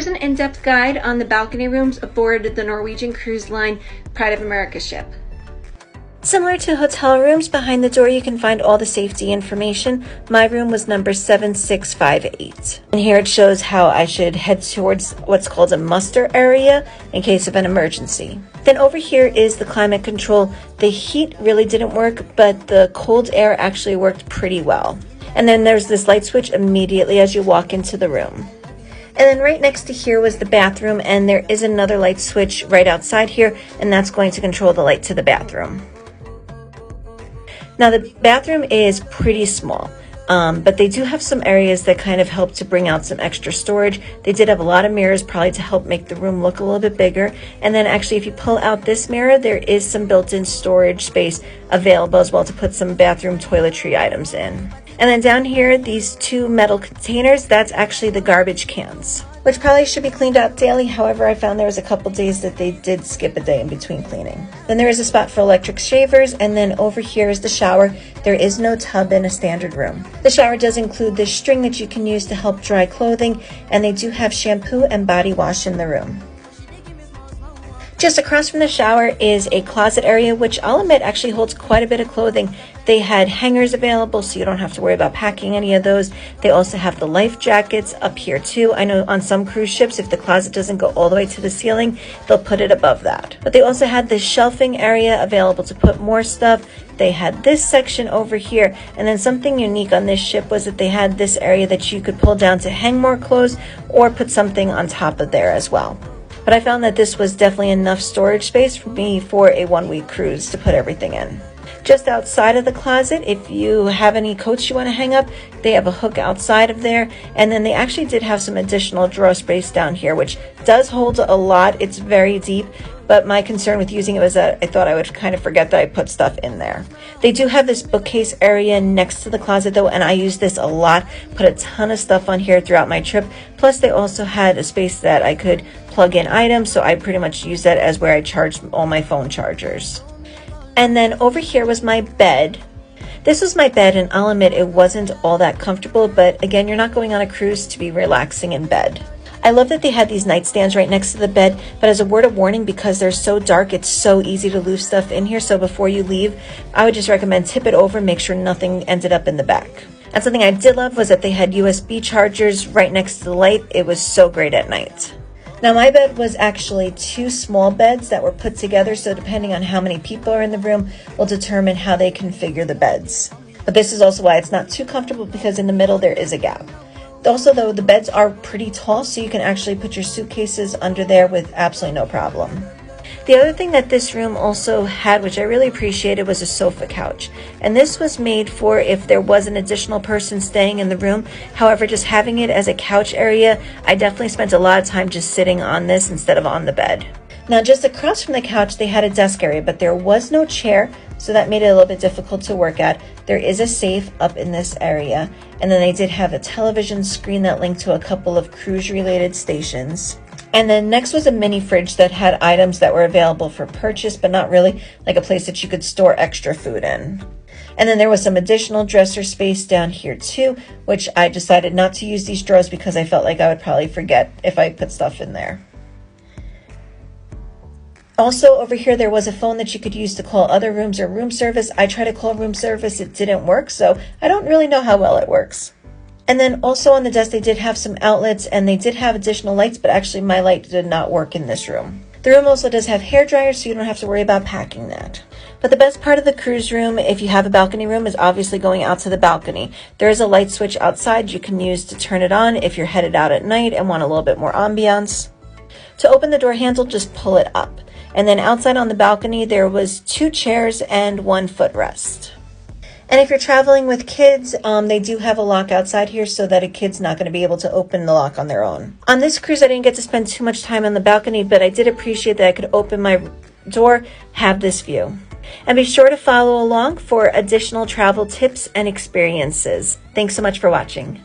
Here's an in-depth guide on the balcony rooms aboard the Norwegian Cruise Line Pride of America ship. Similar to hotel rooms, behind the door you can find all the safety information. My room was number 7658. And here it shows how I should head towards what's called a muster area in case of an emergency. Then over here is the climate control. The heat really didn't work, but the cold air actually worked pretty well. And then there's this light switch immediately as you walk into the room. And then right next to here was the bathroom, and there is another light switch right outside here, and that's going to control the light to the bathroom. Now the bathroom is pretty small, but they do have some areas that kind of help to bring out some extra storage. They did have a lot of mirrors, probably to help make the room look a little bit bigger. And then actually if you pull out this mirror, there is some built-in storage space available as well to put some bathroom toiletry items in. And then down here, these two metal containers, that's actually the garbage cans, which probably should be cleaned out daily. However, I found there was a couple days that they did skip a day in between cleaning. Then there is a spot for electric shavers, and then over here is the shower. There is no tub in a standard room. The shower does include this string that you can use to help dry clothing, and they do have shampoo and body wash in the room. Just across from the shower is a closet area, which I'll admit actually holds quite a bit of clothing. They had hangers available, so you don't have to worry about packing any of those. They also have the life jackets up here too. I know on some cruise ships, if the closet doesn't go all the way to the ceiling, they'll put it above that. But they also had this shelving area available to put more stuff. They had this section over here, and then something unique on this ship was that they had this area that you could pull down to hang more clothes or put something on top of there as well. But I found that this was definitely enough storage space for me for a one-week cruise to put everything in. Just outside of the closet, if you have any coats you want to hang up, they have a hook outside of there. And then they actually did have some additional drawer space down here, which does hold a lot. It's very deep. But my concern with using it was that I thought I would kind of forget that I put stuff in there. They do have this bookcase area next to the closet though, and I use this a lot. Put a ton of stuff on here throughout my trip. Plus they also had a space that I could plug in items, so I pretty much use that as where I charge all my phone chargers. And then over here was my bed. This was my bed, and I'll admit it wasn't all that comfortable, but again, you're not going on a cruise to be relaxing in bed. I love that they had these nightstands right next to the bed, but as a word of warning, because they're so dark, it's so easy to lose stuff in here. So before you leave, I would just recommend tip it over, make sure nothing ended up in the back. And something I did love was that they had USB chargers right next to the light. It was so great at night. Now my bed was actually two small beds that were put together, so depending on how many people are in the room will determine how they configure the beds. But this is also why it's not too comfortable, because in the middle there is a gap. Also though, the beds are pretty tall, so you can actually put your suitcases under there with absolutely no problem. The other thing that this room also had, which I really appreciated, was a sofa couch. And this was made for if there was an additional person staying in the room. However, just having it as a couch area, I definitely spent a lot of time just sitting on this instead of on the bed. Now just across from the couch, they had a desk area, but there was no chair, so that made it a little bit difficult to work at. There is a safe up in this area, and then they did have a television screen that linked to a couple of cruise-related stations. And then next was a mini fridge that had items that were available for purchase, but not really, like a place that you could store extra food in. And then there was some additional dresser space down here too, which I decided not to use these drawers because I felt like I would probably forget if I put stuff in there. Also over here, there was a phone that you could use to call other rooms or room service. I tried to call room service, it didn't work, so I don't really know how well it works. And then also on the desk, they did have some outlets, and they did have additional lights, but actually my light did not work in this room. The room also does have hair dryers, so you don't have to worry about packing that. But the best part of the cruise room, if you have a balcony room, is obviously going out to the balcony. There is a light switch outside you can use to turn it on if you're headed out at night and want a little bit more ambiance. To open the door handle, just pull it up. And then outside on the balcony, there was 2 chairs and 1 footrest. And if you're traveling with kids, they do have a lock outside here so that a kid's not going to be able to open the lock on their own. On this cruise, I didn't get to spend too much time on the balcony, but I did appreciate that I could open my door, have this view. And be sure to follow along for additional travel tips and experiences. Thanks so much for watching.